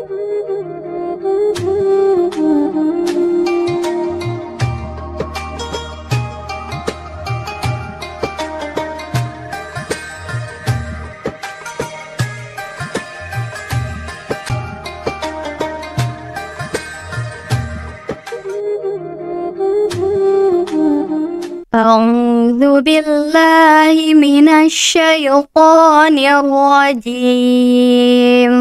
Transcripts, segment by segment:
أعوذ بالله من الشيطان الرجيم.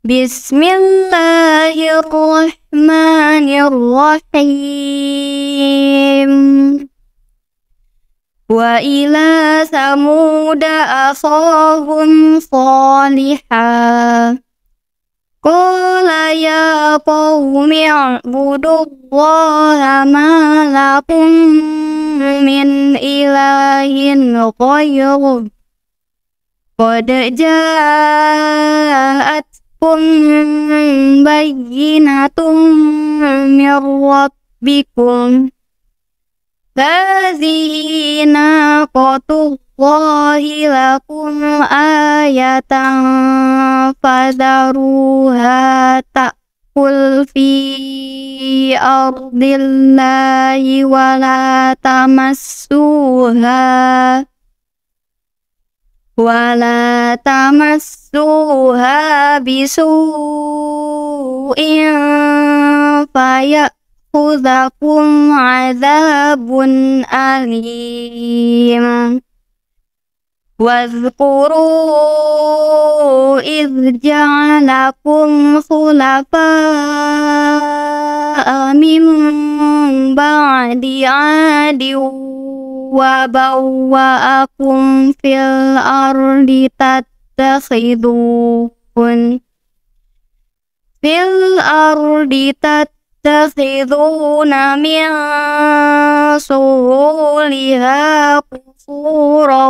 بسم الله الرحمن الرحيم. وإلى ثمود أخاهم صالحا قال يا قوم اعبدوا الله ما لكم من إله غيره قد جاءتكم بينة من ربكم هذه ناقة الله لكم آية فذروها تأكل في أرض الله ولا تمسوها بسوء فيأخذكم عذاب أليم. واذكروا إذ جعلكم خلفاء من بعد عاد وبوأكم في الأرض تتخذون من سهولها قصورا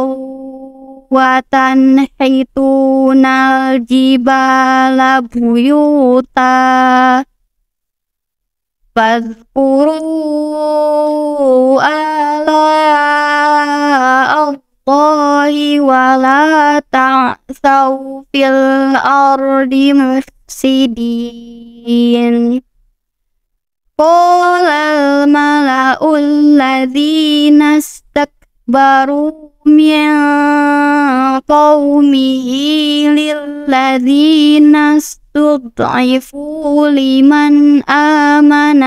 وتنحتون الجبال بيوتا فاذكروا آلاء الله ولا تعثوا في الأرض مفسدين. قال الملأ الذين استكبروا من قومه للذين استضعفوا لمن آمن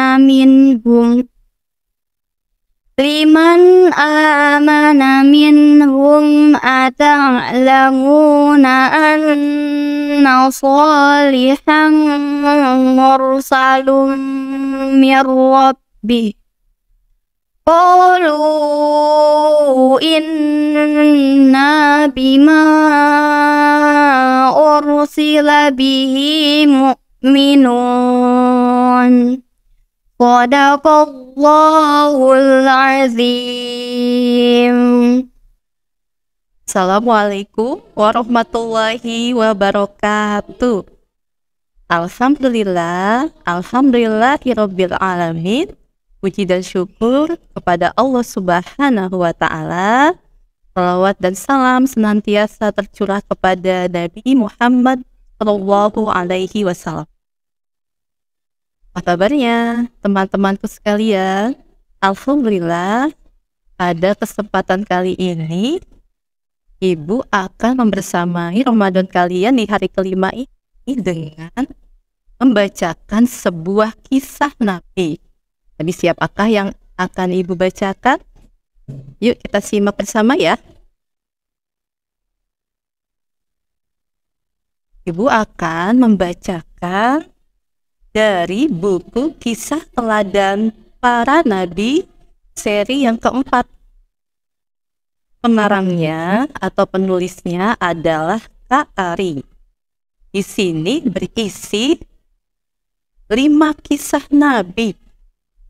منهم أتعلمون أن صالحا مرسل من ربه قالوا إنا بما أرسل به مؤمنون. Sadaqallahul azim. Assalamualaikum warahmatullahi wabarakatuh. Alhamdulillahirabbil alamin. Puji dan syukur kepada Allah Subhanahu wa Ta'ala. Salawat dan salam senantiasa tercurah kepada Nabi Muhammad Sallallahu Alaihi Wasallam. Apa kabarnya teman-temanku sekalian? Alhamdulillah, pada kesempatan kali ini Ibu akan membersamai Ramadan kalian di hari kelima ini dengan membacakan sebuah kisah Nabi. Jadi siapakah yang akan Ibu bacakan? Yuk kita simak bersama ya. Ibu akan membacakan dari buku Kisah Teladan Para Nabi seri yang keempat. Pengarangnya atau penulisnya adalah Kak Ari. Di sini berisi 5 kisah Nabi.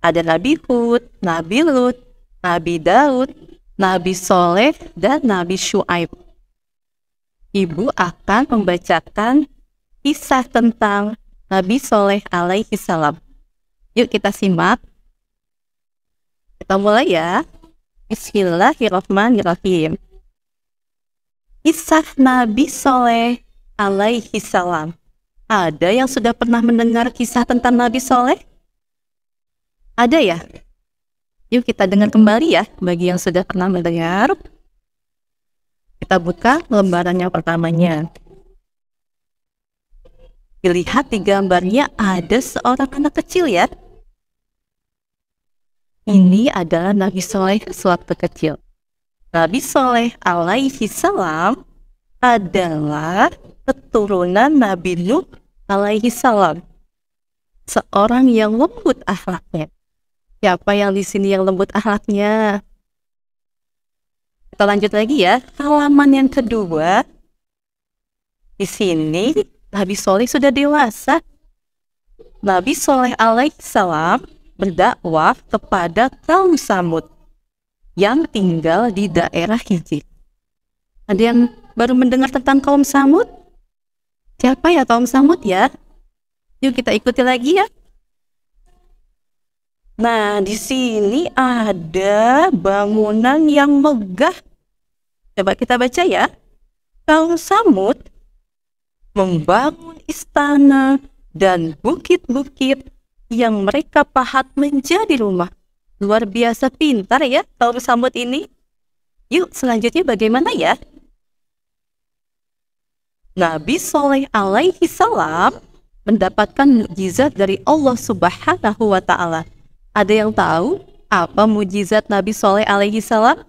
Ada Nabi Hud, Nabi Lut, Nabi Daud, Nabi Soleh, dan Nabi Syuaib. Ibu akan membacakan kisah tentang Nabi Soleh alaihi salam. Yuk kita simak. Kita mulai ya. Bismillahirrahmanirrahim. Kisah Nabi Soleh alaihi salam. Ada yang sudah pernah mendengar kisah tentang Nabi Soleh? Ada ya? Yuk kita dengar kembali ya, bagi yang sudah pernah mendengar. Kita buka lembaran yang pertamanya. Dilihat di gambarnya ada seorang anak kecil ya. Ini adalah Nabi Soleh sewaktu kecil. Nabi Soleh alaihi salam adalah keturunan Nabi Nuh alaihi salam. Seorang yang lembut akhlaknya. Siapa yang di sini yang lembut akhlaknya? Kita lanjut lagi ya. Halaman yang kedua. Di sini Nabi Soleh sudah dewasa. Nabi Soleh alaihi salam berdakwah kepada kaum Samud yang tinggal di daerah Hijaz. Ada yang baru mendengar tentang kaum Samud? Siapa ya kaum Samud ya? Yuk kita ikuti lagi ya. Nah, di sini ada bangunan yang megah. Coba kita baca ya. Kaum Samud membangun istana dan bukit-bukit yang mereka pahat menjadi rumah. Luar biasa pintar ya kaum Samud ini. Yuk selanjutnya bagaimana ya? Nabi Soleh alaihi salam mendapatkan mukjizat dari Allah Subhanahu wa ta'ala. Ada yang tahu apa mukjizat Nabi Soleh alaihi salam?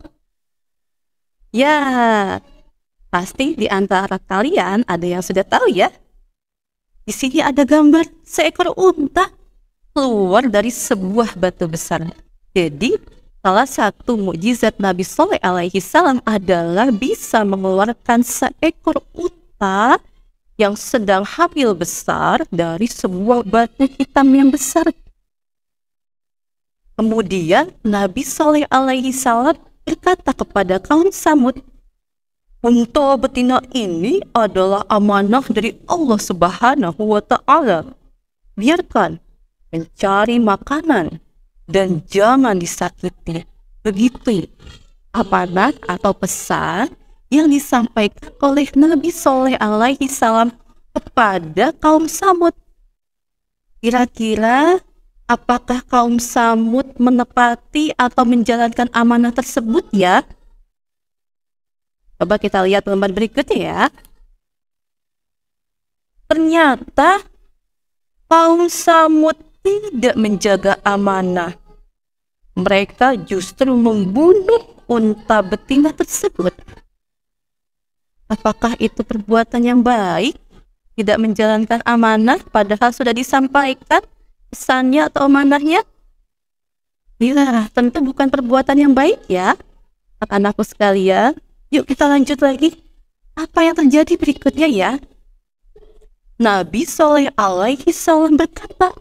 Ya, pasti di antara kalian ada yang sudah tahu ya. Di sini ada gambar seekor unta keluar dari sebuah batu besar. Jadi, salah satu mukjizat Nabi Soleh alaihi salam adalah bisa mengeluarkan seekor unta yang sedang hamil besar dari sebuah batu hitam yang besar. Kemudian Nabi Soleh alaihi salam berkata kepada kaum Samud, unta betina ini adalah amanah dari Allah Subhanahu wa ta'ala. Biarkan mencari makanan dan jangan disakiti. Begitu amanah atau pesan yang disampaikan oleh Nabi Soleh alaihi salam kepada kaum Samud. Kira-kira apakah kaum Samud menepati atau menjalankan amanah tersebut ya? Coba kita lihat lembar berikutnya ya. Ternyata kaum Samud tidak menjaga amanah. Mereka justru membunuh unta betina tersebut. Apakah itu perbuatan yang baik? Tidak menjalankan amanah padahal sudah disampaikan pesannya atau amanahnya? Ya, tentu bukan perbuatan yang baik ya. Anak-anakku sekalian, yuk kita lanjut lagi. Apa yang terjadi berikutnya ya? Nabi Soleh alaihi salam berkata,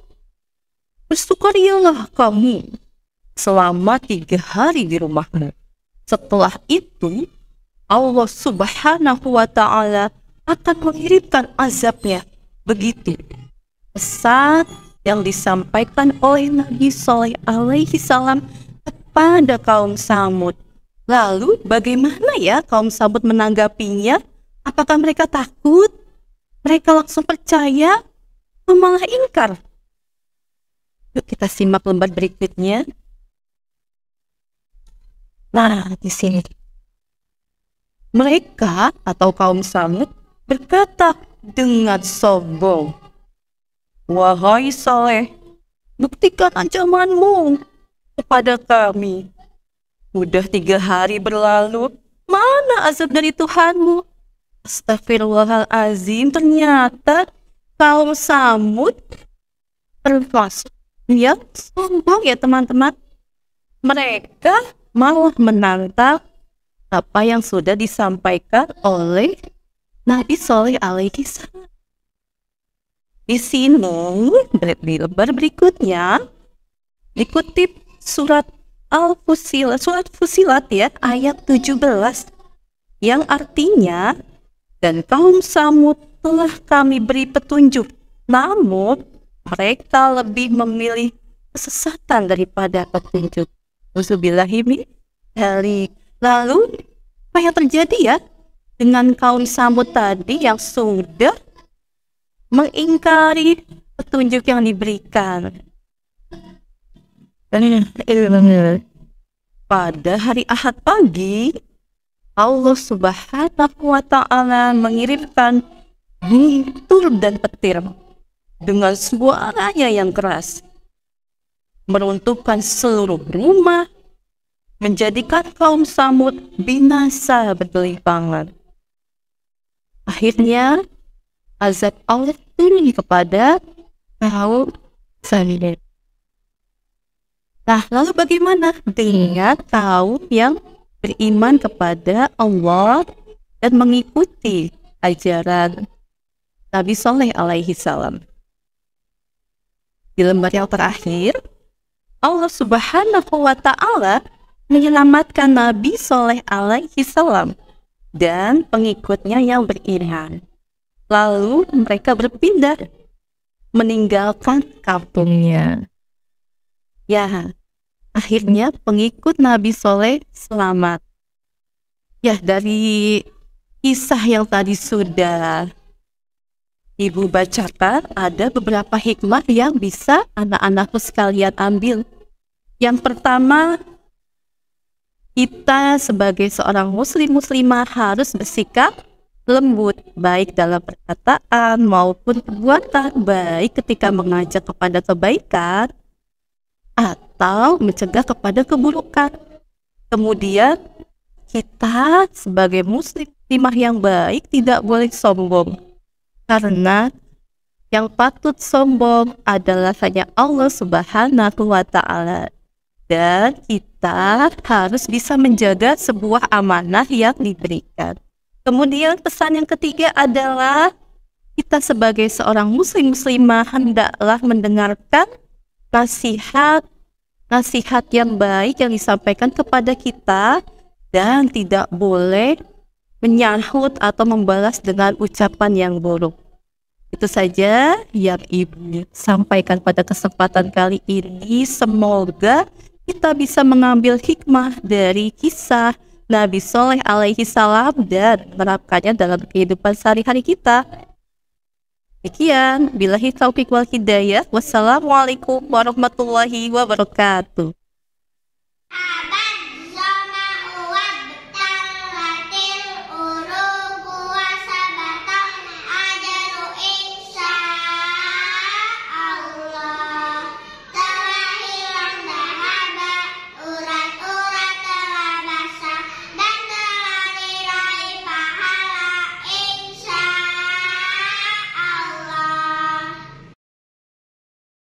bersukarialah kamu selama 3 hari di rumahmu. Setelah itu, Allah Subhanahu wa ta'ala akan mengirimkan azabnya. Begitu pesan yang disampaikan oleh Nabi Soleh alaihi salam kepada kaum Samud. Lalu bagaimana ya kaum Samud menanggapinya? Apakah mereka takut? Mereka langsung percaya? Atau malah ingkar? Yuk kita simak lembar berikutnya. Nah, di sini mereka atau kaum Samud berkata dengan sombong, wahai Soleh, buktikan ancamanmu kepada kami. Udah 3 hari berlalu, mana azab dari Tuhanmu? Astagfirullahalazim, ternyata kaum Samud termasuk yang sombong ya teman-teman. Mereka malah menantang apa yang sudah disampaikan oleh Nabi Soleh alaihi salam. Di sini di lembar berikutnya dikutip surat Al-Fusilat, surat Fusilat ya, ayat 17 yang artinya, dan kaum Samud telah kami beri petunjuk, namun mereka lebih memilih kesesatan daripada petunjuk. Uzubillahi min dzalik. Lalu apa yang terjadi ya dengan kaum Samud tadi yang sudah mengingkari petunjuk yang diberikan. Pada hari Ahad pagi, Allah Subhanahu wa Ta'ala mengirimkan guntur dan petir dengan suaranya yang keras, meruntuhkan seluruh rumah, menjadikan kaum Samud binasa bergelimpangan. Akhirnya, azab Allah turun kepada kaum Samud. Nah, lalu bagaimana dengan kaum yang beriman kepada Allah dan mengikuti ajaran Nabi Shalih alaihi salam? Di lembar yang terakhir, Allah Subhanahu wa Ta'ala menyelamatkan Nabi Shalih alaihi salam dan pengikutnya yang beriman. Lalu mereka berpindah meninggalkan kampungnya. Ya, akhirnya pengikut Nabi Shalih selamat. Ya, dari kisah yang tadi sudah Ibu bacakan, ada beberapa hikmah yang bisa anak-anakku sekalian ambil. Yang pertama, kita sebagai seorang muslimah harus bersikap lembut, baik dalam perkataan maupun perbuatan, baik ketika mengajak kepada kebaikan atau mencegah kepada keburukan. Kemudian, kita sebagai muslimah yang baik tidak boleh sombong, karena yang patut sombong adalah hanya Allah Subhanahu wa Ta'ala. Dan kita harus bisa menjaga sebuah amanah yang diberikan. Kemudian pesan yang ketiga adalah kita sebagai seorang muslimah hendaklah mendengarkan nasihat yang baik yang disampaikan kepada kita dan tidak boleh menyahut atau membalas dengan ucapan yang buruk. Itu saja yang Ibu sampaikan pada kesempatan kali ini. Semoga kita bisa mengambil hikmah dari kisah Nabi Shalih alaihi salam dan menerapkannya dalam kehidupan sehari-hari kita. Demikian, billahi taufiq wal hidayah. Wassalamualaikum warahmatullahi wabarakatuh.